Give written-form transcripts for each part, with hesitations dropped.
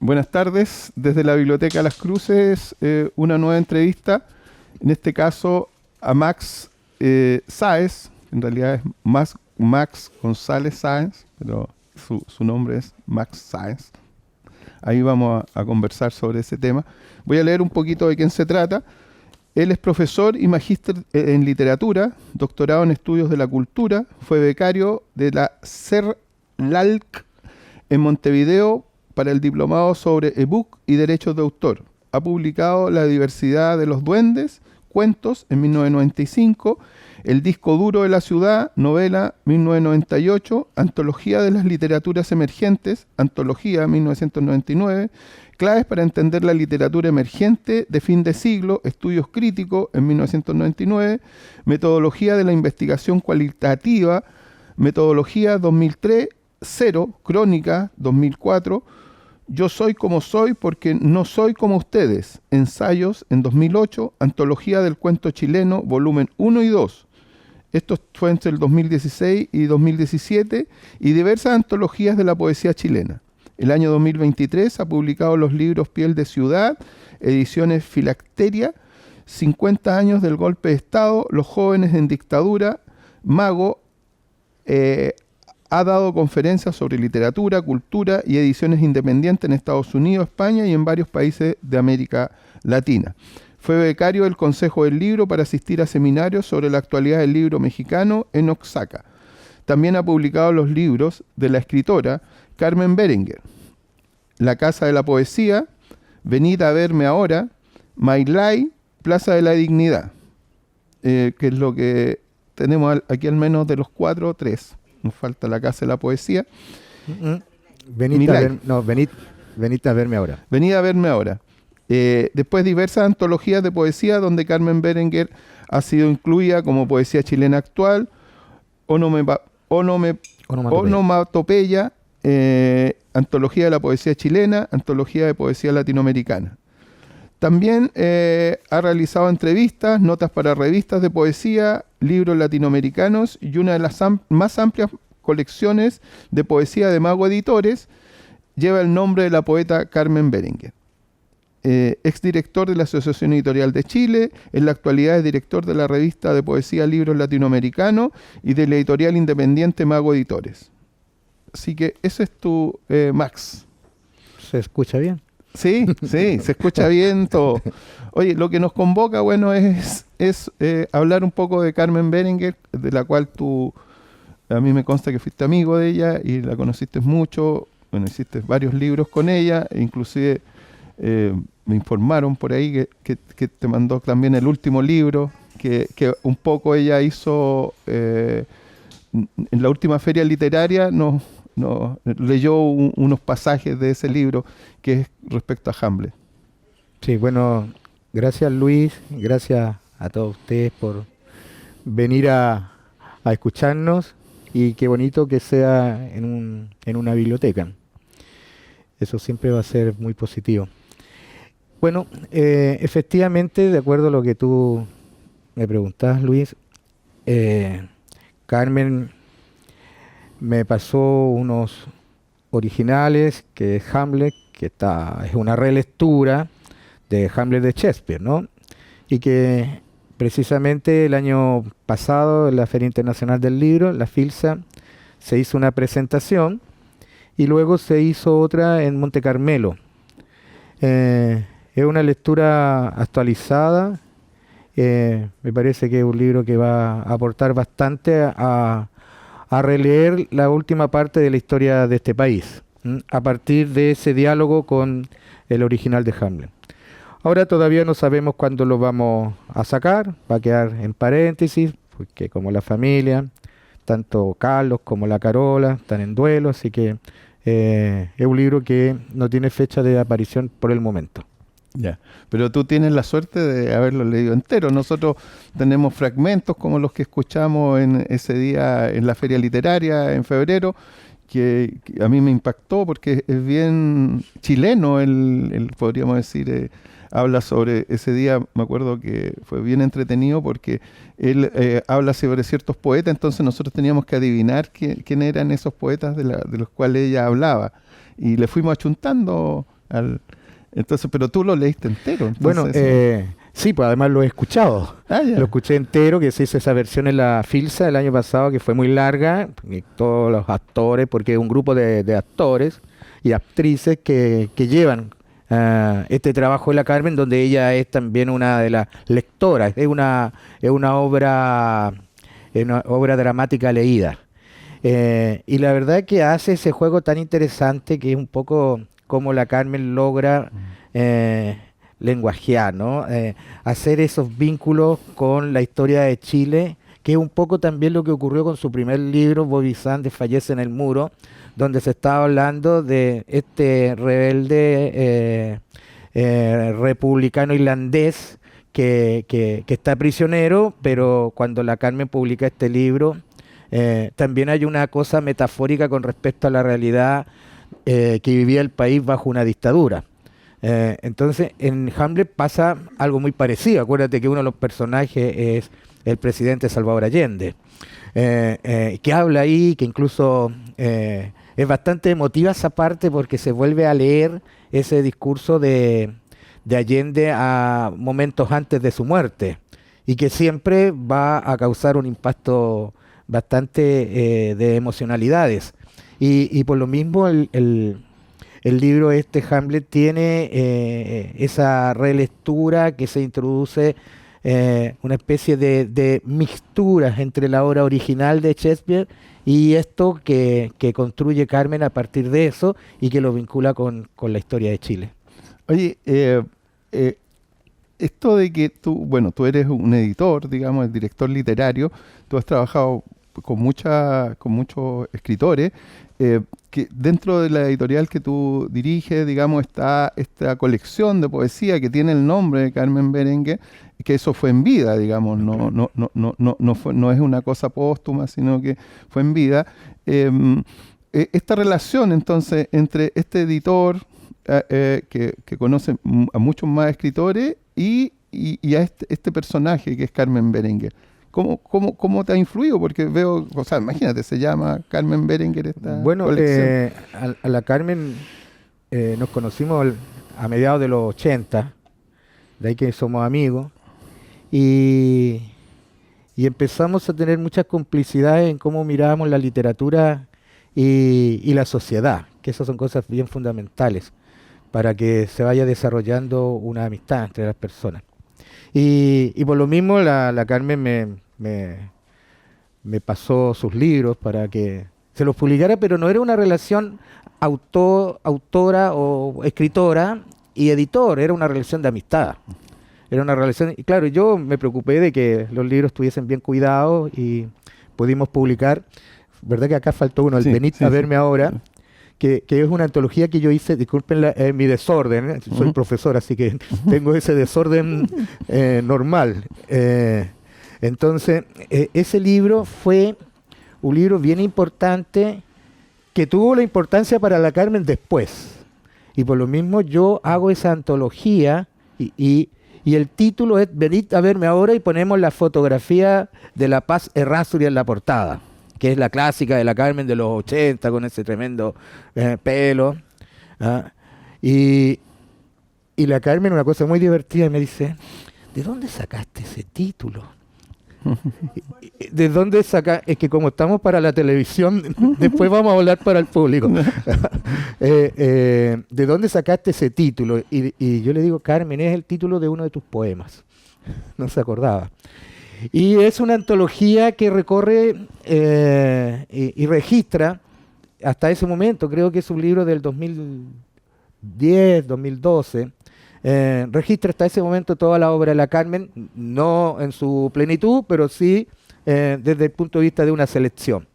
Buenas tardes, desde la Biblioteca Las Cruces, una nueva entrevista, en este caso a Max Sáez, en realidad es Max González Sáez, pero su nombre es Max Sáez. Ahí vamos a conversar sobre ese tema. Voy a leer un poquito de quién se trata. Él es profesor y magíster en literatura, doctorado en estudios de la cultura, fue becario de la CERLALC en Montevideo para el diplomado sobre ebook y derechos de autor. Ha publicado La diversidad de los duendes, cuentos en 1995, El disco duro de la ciudad, novela 1998, Antología de las literaturas emergentes, antología 1999, Claves para entender la literatura emergente de fin de siglo, estudios críticos en 1999, Metodología de la investigación cualitativa, metodología 2003, Cero, Crónica 2004, Yo soy como soy porque no soy como ustedes, ensayos en 2008, Antología del cuento chileno, volumen 1 y 2. Esto fue entre el 2016 y 2017 y diversas antologías de la poesía chilena. El año 2023 ha publicado los libros Piel de Ciudad, ediciones Filacteria, 50 años del golpe de Estado, Los jóvenes en dictadura, Mago, ha dado conferencias sobre literatura, cultura y ediciones independientes en Estados Unidos, España y en varios países de América Latina. Fue becario del Consejo del Libro para asistir a seminarios sobre la actualidad del libro mexicano en Oaxaca. También ha publicado los libros de la escritora Carmen Berenguer, La Casa de la Poesía, Venid a verme ahora, Mailay, Plaza de la Dignidad, que es lo que tenemos aquí al menos de los 4, 3. Nos falta La Casa de la Poesía. Venid a verme ahora. Venid a verme ahora. Después diversas antologías de poesía donde Carmen Berenguer ha sido incluida como Poesía Chilena Actual, Onomatopeya, Antología de la Poesía Chilena, Antología de Poesía Latinoamericana. También ha realizado entrevistas, notas para revistas de poesía, libros latinoamericanos y una de las más amplias colecciones de poesía de Mago Editores lleva el nombre de la poeta Carmen Berenguer. Exdirector de la Asociación Editorial de Chile, en la actualidad es director de la revista de poesía Libros Latinoamericanos y de la editorial independiente Mago Editores. Así que ese es tu Max. ¿Se escucha bien? Sí, se escucha bien todo. Oye, lo que nos convoca, bueno, es hablar un poco de Carmen Berenguer, de la cual tú, a mí me consta que fuiste amigo de ella y la conociste mucho, bueno, hiciste varios libros con ella, e inclusive me informaron por ahí que te mandó también el último libro, que un poco ella hizo, en la última feria literaria nos leyó unos pasajes de ese libro que es respecto a Hamlet. Sí, bueno, gracias Luis, gracias a todos ustedes por venir a escucharnos y qué bonito que sea en una biblioteca. Eso siempre va a ser muy positivo. Bueno, efectivamente, de acuerdo a lo que tú me preguntabas, Luis, Carmen me pasó unos originales, que es Hamlet, que es una relectura de Hamlet de Shakespeare, ¿no? Y que precisamente el año pasado, en la Feria Internacional del Libro, la FILSA, se hizo una presentación y luego se hizo otra en Monte Carmelo. Es una lectura actualizada, me parece que es un libro que va a aportar bastante a releer la última parte de la historia de este país, a partir de ese diálogo con el original de Hamlet. Ahora todavía no sabemos cuándo lo vamos a sacar, va a quedar en paréntesis, porque como la familia, tanto Carlos como la Carola están en duelo, así que es un libro que no tiene fecha de aparición por el momento. Ya, pero tú tienes la suerte de haberlo leído entero. Nosotros tenemos fragmentos como los que escuchamos en ese día en la feria literaria en febrero, que a mí me impactó porque es bien chileno, podríamos decir, habla sobre ese día. Me acuerdo que fue bien entretenido porque él habla sobre ciertos poetas, entonces nosotros teníamos que adivinar quién eran esos poetas de los cuales ella hablaba. y le fuimos achuntando al... Entonces, pero tú lo leíste entero. Bueno, sí, pues además lo he escuchado. Lo escuché entero, que se hizo esa versión en la Filsa el año pasado, que fue muy larga, y todos los actores, porque es un grupo de actores y actrices que llevan este trabajo de la Carmen, donde ella es también una de las lectoras. Es una obra dramática leída. Y la verdad es que hace ese juego tan interesante, que es un poco como la Carmen logra lenguajear, ¿no? Hacer esos vínculos con la historia de Chile, que es un poco también lo que ocurrió con su primer libro, Bobby Sands Fallece en el Muro, donde se estaba hablando de este rebelde republicano irlandés que está prisionero, pero cuando la Carmen publica este libro, también hay una cosa metafórica con respecto a la realidad que vivía el país bajo una dictadura. Entonces, en Hamlet pasa algo muy parecido. Acuérdate que uno de los personajes es el presidente Salvador Allende, que habla ahí, que incluso es bastante emotiva esa parte, porque se vuelve a leer ese discurso de Allende a momentos antes de su muerte, y que siempre va a causar un impacto bastante de emocionalidades. Y por lo mismo el libro Hamlet, tiene esa relectura que se introduce, una especie de mixturas entre la obra original de Shakespeare y esto que construye Carmen a partir de eso, y que lo vincula con la historia de Chile. Oye, esto de que tú eres un editor, digamos, el director literario, tú has trabajado con muchos escritores, que dentro de la editorial que tú diriges, digamos, está esta colección de poesía que tiene el nombre de Carmen Berenguer, que eso fue en vida, digamos, no es una cosa póstuma, sino que fue en vida. Esta relación, entonces, entre este editor que conoce a muchos más escritores y a este personaje que es Carmen Berenguer. ¿Cómo te ha influido? Porque veo, o sea, imagínate, se llama Carmen Berenguer esta colección. A la Carmen nos conocimos a mediados de los 80, de ahí que somos amigos, y empezamos a tener muchas complicidades en cómo mirábamos la literatura y la sociedad, que esas son cosas bien fundamentales para que se vaya desarrollando una amistad entre las personas. Y por lo mismo la Carmen me pasó sus libros para que se los publicara, pero no era una relación autora o escritora y editor, era una relación de amistad. Era una relación, y claro, yo me preocupé de que los libros estuviesen bien cuidados y pudimos publicar. ¿Verdad que acá faltó uno? El Venid a verme ahora, que es una antología que yo hice, disculpen mi desorden, soy profesor, así que tengo ese desorden normal. Entonces, ese libro fue un libro bien importante, que tuvo la importancia para la Carmen después. Y por lo mismo yo hago esa antología y el título es Venid a verme ahora, y ponemos la fotografía de La Paz Errázuriz en la portada, que es la clásica de la Carmen de los 80, con ese tremendo pelo. Y la Carmen, una cosa muy divertida, me dice, ¿de dónde sacaste ese título? ¿De dónde saca? Es que como estamos para la televisión, después vamos a hablar para el público. ¿De dónde sacaste ese título? Y yo le digo, Carmen, es el título de uno de tus poemas. No se acordaba. Y es una antología que recorre y registra hasta ese momento, creo que es un libro del 2010, 2012, registra hasta ese momento toda la obra de la Carmen, no en su plenitud, pero sí desde el punto de vista de una selección.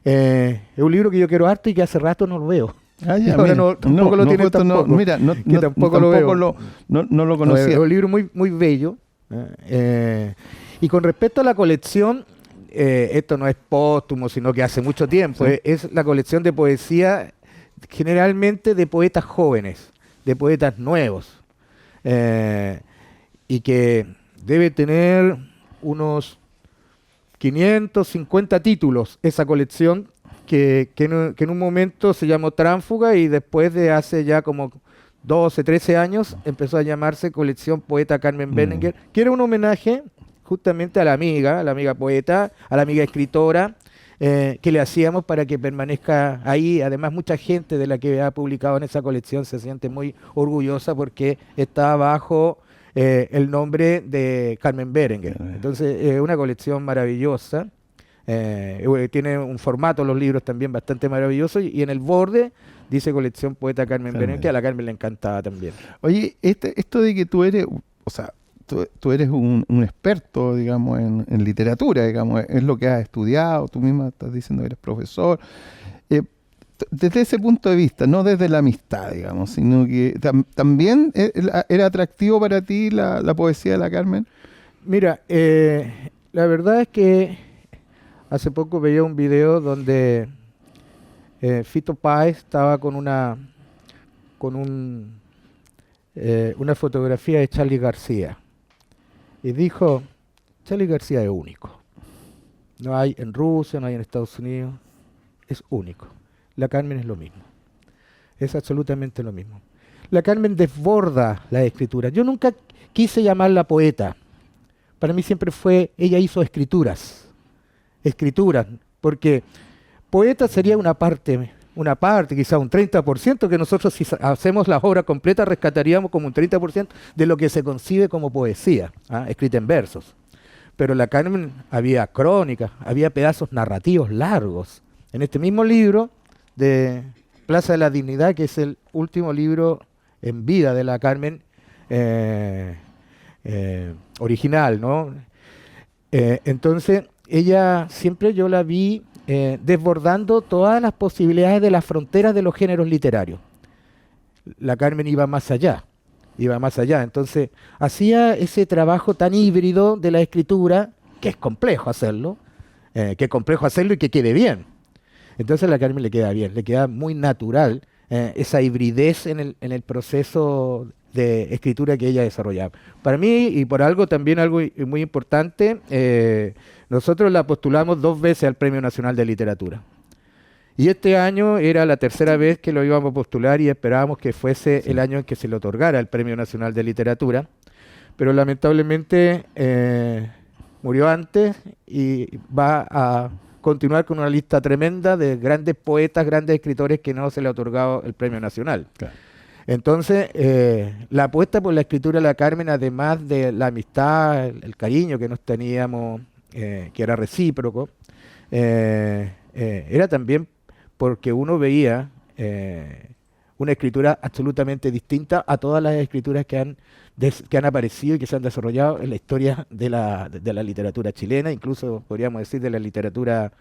Es un libro que yo quiero harto y que hace rato no lo veo. Ahora tampoco lo tiene tampoco. Mira, tampoco lo veo. No lo conocía. Es un libro muy, muy bello. Y con respecto a la colección, esto no es póstumo, sino que hace mucho tiempo. Sí. Es la colección de poesía generalmente de poetas jóvenes, de poetas nuevos, y que debe tener unos 550 títulos esa colección, que en un momento se llamó Tránfuga y después de hace ya como 12, 13 años empezó a llamarse Colección Poeta Carmen Berenguer, que era un homenaje justamente a la amiga poeta, a la amiga escritora, que le hacíamos para que permanezca ahí. Además, mucha gente de la que ha publicado en esa colección se siente muy orgullosa porque está bajo el nombre de Carmen Berenguer. Entonces, es una colección maravillosa. Tiene un formato, los libros también bastante maravilloso, y en el borde dice Colección Poeta Carmen Berenguer, que a la Carmen le encantaba también. Oye, esto de que tú eres, o sea, tú eres un experto, digamos, en literatura, digamos, es lo que has estudiado, tú misma estás diciendo que eres profesor. Desde ese punto de vista, no desde la amistad, digamos, sino que también era atractivo para ti la poesía de la Carmen. Mira, la verdad es que hace poco veía un video donde Fito Páez estaba con una fotografía de Charly García y dijo: Charly García es único. No hay en Rusia, no hay en Estados Unidos, es único. La Carmen es lo mismo, es absolutamente lo mismo. La Carmen desborda la escritura. Yo nunca quise llamarla poeta. Para mí siempre fue, ella hizo escrituras, porque poeta sería una parte, quizá un 30%, que nosotros si hacemos la obra completa rescataríamos como un 30% de lo que se concibe como poesía, escrita en versos. Pero la Carmen había crónicas, había pedazos narrativos largos. En este mismo libro de Plaza de la Dignidad, que es el último libro en vida de la Carmen, original, ¿no? Entonces, ella siempre yo la vi desbordando todas las posibilidades de las fronteras de los géneros literarios. La Carmen iba más allá. Entonces, hacía ese trabajo tan híbrido de la escritura, que es complejo hacerlo, y que quede bien. Entonces a la Carmen le queda bien, le queda muy natural esa hibridez en el proceso de escritura que ella desarrollaba. Para mí, y por algo también algo muy importante, nosotros la postulamos 2 veces al Premio Nacional de Literatura. Y este año era la tercera vez que lo íbamos a postular y esperábamos que fuese el año en que se le otorgara el Premio Nacional de Literatura, pero lamentablemente murió antes y va a continuar con una lista tremenda de grandes poetas, grandes escritores que no se le ha otorgado el Premio Nacional. Claro. Entonces, la apuesta por la escritura de la Carmen, además de la amistad, el cariño que nos teníamos, que era recíproco, era también porque uno veía una escritura absolutamente distinta a todas las escrituras que han aparecido y que se han desarrollado en la historia de la literatura chilena, incluso podríamos decir de la literatura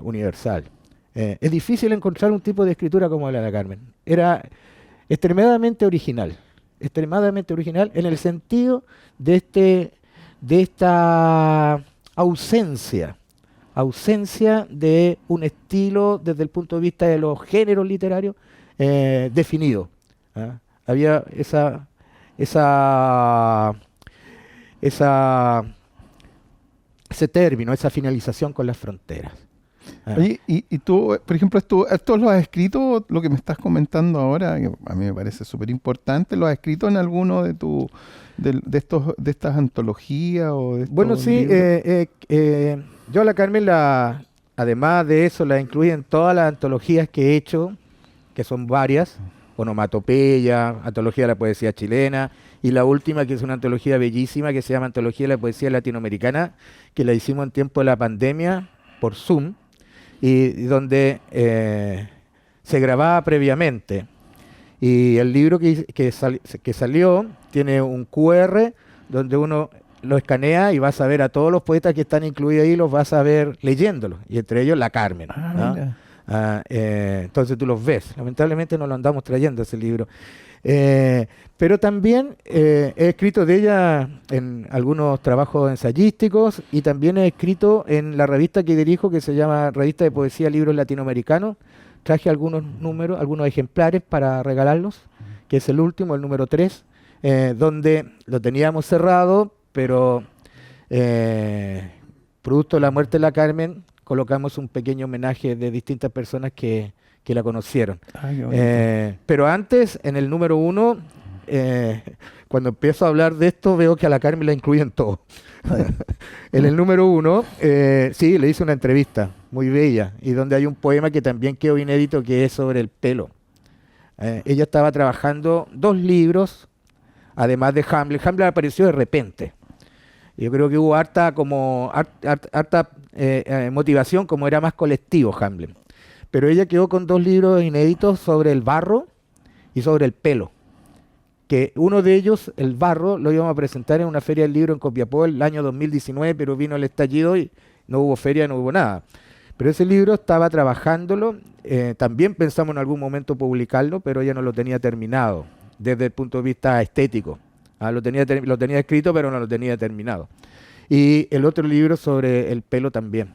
universal. Es difícil encontrar un tipo de escritura como la de la Carmen. Era extremadamente original en el sentido de esta ausencia de un estilo desde el punto de vista de los géneros literarios definido. Había ese término, esa finalización con las fronteras. Oye, y tú, por ejemplo, ¿esto lo has escrito, lo que me estás comentando ahora, que a mí me parece súper importante, lo has escrito en alguno de estas antologías? Bueno, sí, yo a la Carmen, además de eso, la incluí en todas las antologías que he hecho, que son varias: Onomatopeya, Antología de la Poesía Chilena, y la última, que es una antología bellísima, que se llama Antología de la Poesía Latinoamericana, que la hicimos en tiempo de la pandemia por Zoom, y donde se grababa previamente. Y el libro que salió tiene un QR donde uno lo escanea y vas a ver a todos los poetas que están incluidos ahí, los vas a ver leyéndolos, y entre ellos la Carmen. Entonces tú los ves. Lamentablemente no lo andamos trayendo ese libro. Pero también he escrito de ella en algunos trabajos ensayísticos, y también he escrito en la revista que dirijo, que se llama Revista de Poesía Libros Latinoamericanos. Traje algunos números, algunos ejemplares para regalarlos, que es el último, el número 3, donde lo teníamos cerrado, pero producto de la muerte de la Carmen, colocamos un pequeño homenaje de distintas personas que la conocieron. Ay, qué bonito. Pero antes, en el número 1, cuando empiezo a hablar de esto, veo que a la Carmen la incluyen todo. En el número 1, sí, le hice una entrevista muy bella, y donde hay un poema que también quedó inédito, que es sobre el pelo. Ella estaba trabajando 2 libros, además de Hamlet. Hamlet apareció de repente. Yo creo que hubo harta motivación, como era más colectivo Hamlet. Pero ella quedó con 2 libros inéditos sobre el barro y sobre el pelo. Que uno de ellos, el barro, lo íbamos a presentar en una feria del libro en Copiapó el año 2019, pero vino el estallido y no hubo feria, no hubo nada. Pero ese libro estaba trabajándolo, también pensamos en algún momento publicarlo, pero ella no lo tenía terminado desde el punto de vista estético. Lo tenía escrito, pero no lo tenía terminado. Y el otro libro sobre el pelo también,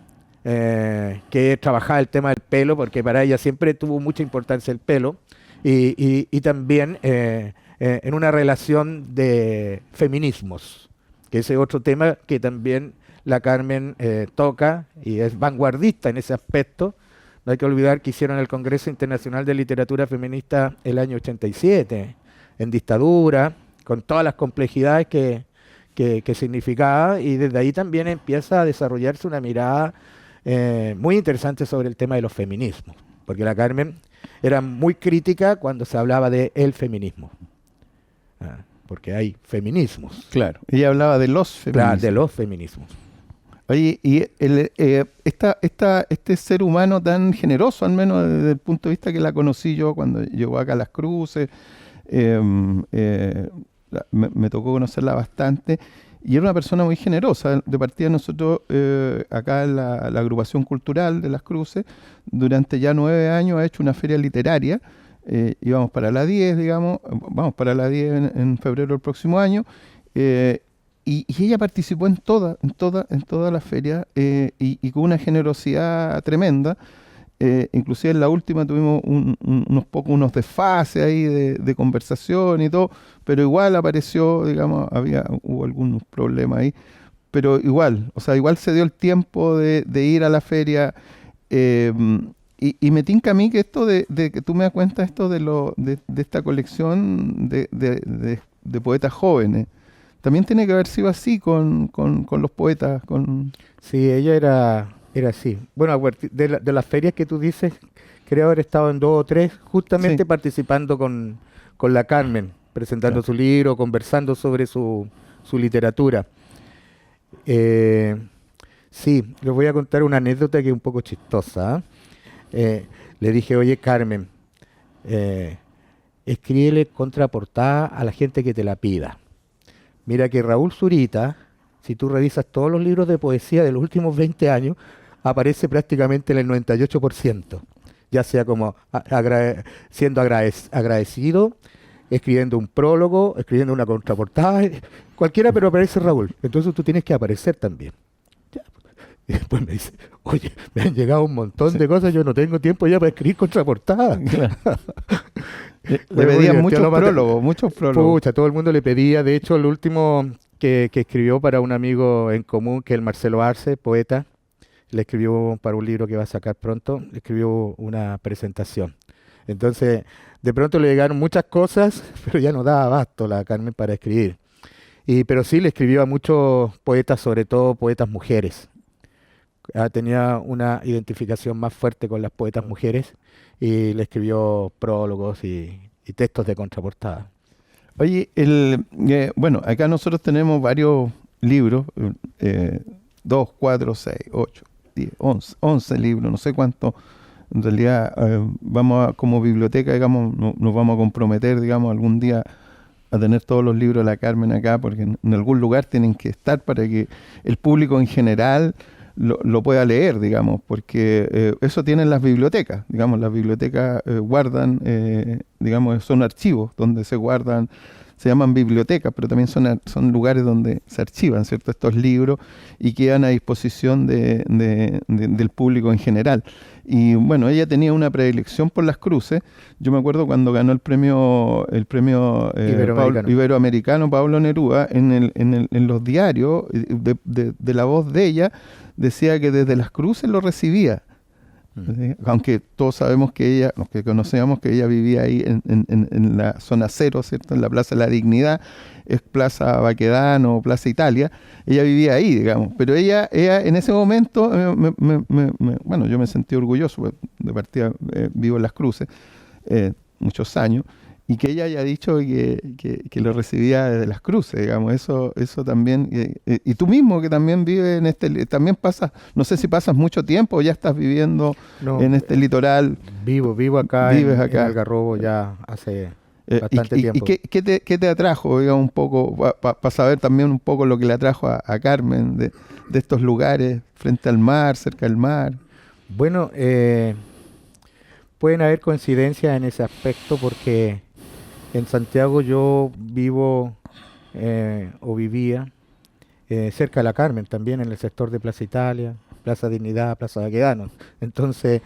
que trabajaba el tema del pelo, porque para ella siempre tuvo mucha importancia el pelo, y también en una relación de feminismos, que ese es otro tema que también la Carmen toca y es vanguardista en ese aspecto. No hay que olvidar que hicieron el Congreso Internacional de Literatura Feminista el año 87, en dictadura, con todas las complejidades que significaba, y desde ahí también empieza a desarrollarse una mirada muy interesante sobre el tema de los feminismos, porque la Carmen era muy crítica cuando se hablaba de el feminismo, porque hay feminismos. Claro, ella hablaba de los Claro, feminismos. de los feminismos. Oye, y este ser humano tan generoso, al menos desde el punto de vista que la conocí yo cuando llegó acá a Las Cruces, me tocó conocerla bastante, y era una persona muy generosa. De partida nosotros, acá en la agrupación cultural de Las Cruces, durante ya 9 años ha hecho una feria literaria, íbamos para la 10, digamos, vamos para la 10 en febrero del próximo año, y ella participó en toda la feria, y con una generosidad tremenda. Inclusive en la última tuvimos unos desfases ahí de conversación y todo, pero igual apareció, digamos, hubo algunos problemas ahí, pero igual, o sea, igual se dio el tiempo de ir a la feria, y me tinca a mí que esto de que tú me das cuenta esto de esta colección de poetas jóvenes, también tiene que haber sido así con los poetas, Sí, ella era así. Bueno, a partir de las ferias que tú dices, creo haber estado en 2 o 3, justamente Sí. participando con la Carmen, presentando Claro. su libro, conversando sobre su literatura. Sí, les voy a contar una anécdota que es un poco chistosa. Le dije, oye Carmen, escríbele contraportada a la gente que te la pida. Mira que Raúl Zurita, si tú revisas todos los libros de poesía de los últimos 20 años, aparece prácticamente en el 98%, ya sea como siendo agradecido, escribiendo un prólogo, escribiendo una contraportada, cualquiera, pero aparece Raúl. Entonces tú tienes que aparecer también. Ya. Y después me dice, oye, me han llegado un montón de cosas, yo no tengo tiempo ya para escribir contraportada. Claro. Le Fue muy pedían divertido. muchos prólogos. Pucha, todo el mundo le pedía. De hecho, el último que escribió para un amigo en común, que es el Marcelo Arce, poeta, le escribió para un libro que va a sacar pronto, le escribió una presentación. Entonces, de pronto le llegaron muchas cosas, pero ya no daba abasto la Carmen para escribir. Pero sí le escribió a muchos poetas, sobre todo poetas mujeres. Tenía una identificación más fuerte con las poetas mujeres, y le escribió prólogos y textos de contraportada. Oye, bueno, acá nosotros tenemos varios libros, 2, 4, 6, 8, 10, 11 libros, no sé cuánto. En realidad, como biblioteca, digamos, nos vamos a comprometer, digamos, algún día a tener todos los libros de la Carmen acá, porque en algún lugar tienen que estar para que el público en general lo pueda leer, digamos, porque eso tienen las bibliotecas, digamos, las bibliotecas guardan, digamos, son archivos donde se guardan, se llaman bibliotecas, pero también son lugares donde se archivan, ¿cierto?, estos libros, y quedan a disposición del público en general. Y bueno, ella tenía una predilección por las cruces. Yo me acuerdo cuando ganó el premio Iberoamericano. Iberoamericano Pablo Neruda, en los diarios, de la voz de ella, decía que desde las cruces lo recibía. ¿Sí? Aunque todos sabemos que ella, los que conocíamos que ella vivía ahí en la zona cero, ¿cierto? En la Plaza de la Dignidad, es Plaza Baquedano, Plaza Italia, ella vivía ahí, digamos, pero ella en ese momento, bueno, yo me sentí orgulloso, pues, de partida vivo en Las Cruces, muchos años, y que ella haya dicho que lo recibía desde Las Cruces, digamos, eso también, y tú mismo que también vives también pasas, no sé si pasas mucho tiempo o ya estás viviendo en este litoral. Vivo acá, Vives en acá. Algarrobo ya hace bastante tiempo. ¿Y qué te atrajo, digamos, un poco, para saber también un poco lo que le atrajo a Carmen de estos lugares frente al mar, cerca del mar? Bueno, pueden haber coincidencias en ese aspecto porque en Santiago yo vivo o vivía cerca de la Carmen, también en el sector de Plaza Italia, Plaza Dignidad, Plaza Baquedano. Entonces,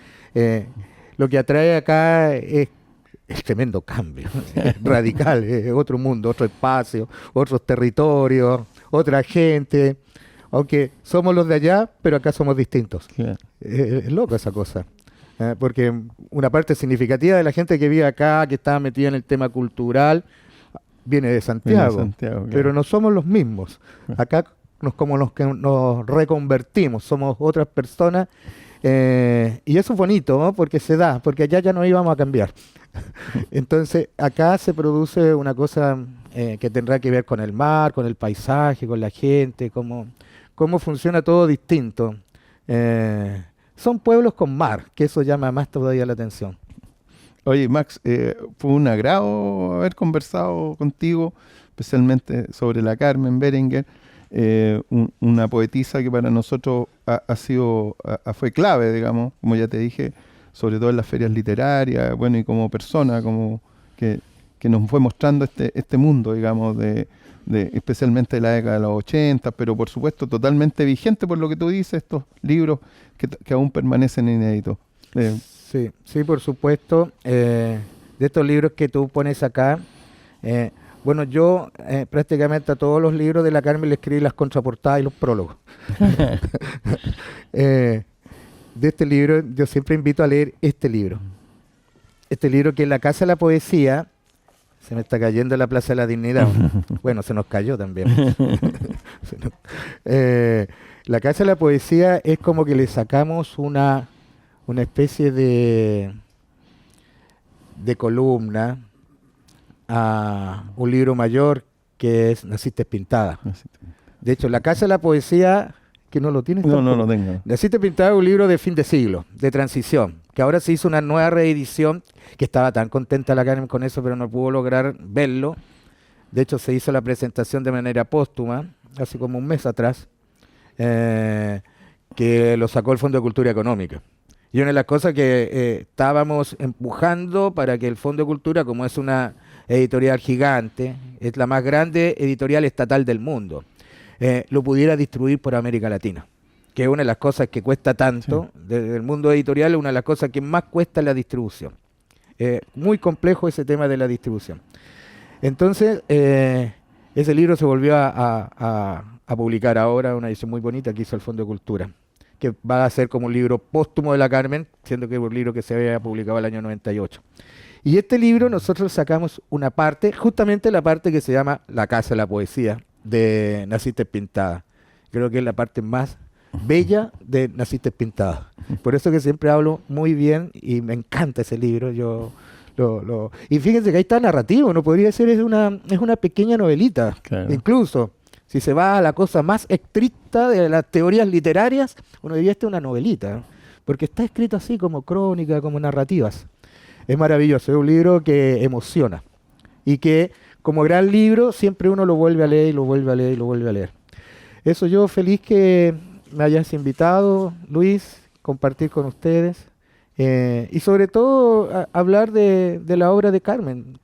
lo que atrae acá es el tremendo cambio, radical, otro mundo, otro espacio, otros territorios, otra gente, aunque somos los de allá, pero acá somos distintos. Claro. Es loco esa cosa, porque una parte significativa de la gente que vive acá, que está metida en el tema cultural, viene de Santiago, Claro. pero no somos los mismos. Acá nos reconvertimos, somos otras personas, y eso es bonito, ¿no? Porque se da, porque allá ya no íbamos a cambiar. Entonces, acá se produce una cosa que tendrá que ver con el mar, con el paisaje, con la gente, cómo funciona todo distinto. Son pueblos con mar, que eso llama más todavía la atención. Oye, Max, fue un agrado haber conversado contigo, especialmente sobre la Carmen Berenguer, una poetisa que para nosotros fue clave, digamos, como ya te dije, sobre todo en las ferias literarias, bueno, y como persona, como que nos fue mostrando este mundo, digamos, especialmente de la década de los 80, pero por supuesto totalmente vigente por lo que tú dices, estos libros que aún permanecen inéditos. Sí, por supuesto. De estos libros que tú pones acá, bueno, yo prácticamente a todos los libros de la Carmen le escribí las contraportadas y los prólogos. De este libro, yo siempre invito a leer este libro. Este libro que es La Casa de la Poesía. Se me está cayendo la Plaza de la Dignidad. Bueno, se nos cayó también. La Casa de la Poesía es como que le sacamos una especie de columna a un libro mayor que es Naciste Pintada. De hecho, La Casa de la Poesía, que no lo tienes No, tampoco. no lo tengo. Naciste Pintada es un libro de fin de siglo, de transición, que ahora se hizo una nueva reedición, que estaba tan contenta la Carmen con eso, pero no pudo lograr verlo. De hecho, se hizo la presentación de manera póstuma, hace como un mes atrás, que lo sacó el Fondo de Cultura Económica. Y una de las cosas que estábamos empujando para que el Fondo de Cultura, como es una editorial gigante, es la más grande editorial estatal del mundo, lo pudiera distribuir por América Latina, que es una de las cosas que cuesta tanto. Sí. Desde el mundo editorial es una de las cosas que más cuesta la distribución. Muy complejo ese tema de la distribución. Entonces, ese libro se volvió a publicar ahora, una edición muy bonita que hizo el Fondo de Cultura, que va a ser como un libro póstumo de la Carmen, siendo que es un libro que se había publicado el año 98. Y este libro nosotros sacamos una parte, justamente la parte que se llama La Casa de la Poesía, de Naciste Pintada. Creo que es la parte más bella de Naciste Pintada. Por eso que siempre hablo muy bien y me encanta ese libro. Y fíjense que ahí está narrativo, no podría ser, es una pequeña novelita. Claro. Incluso, si se va a la cosa más estricta de las teorías literarias, uno diría esta es una novelita, porque está escrito así como crónica, como narrativas. Es maravilloso, es un libro que emociona y que como gran libro siempre uno lo vuelve a leer y lo vuelve a leer y lo vuelve a leer. Eso, yo feliz que me hayas invitado, Luis, compartir con ustedes y sobre todo hablar de la obra de Carmen,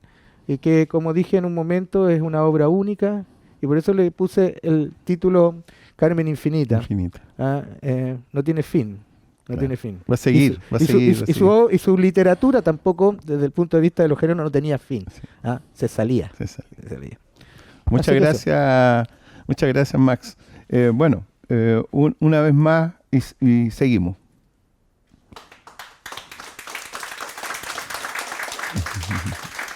y que como dije en un momento es una obra única y por eso le puse el título Carmen Infinita. Infinita. No tiene fin. no tiene fin. Va a seguir, va a seguir. Y su literatura tampoco, desde el punto de vista de los géneros, no tenía fin. ¿Ah? Se salía. Se salía. Muchas gracias, Max. Una vez más y seguimos.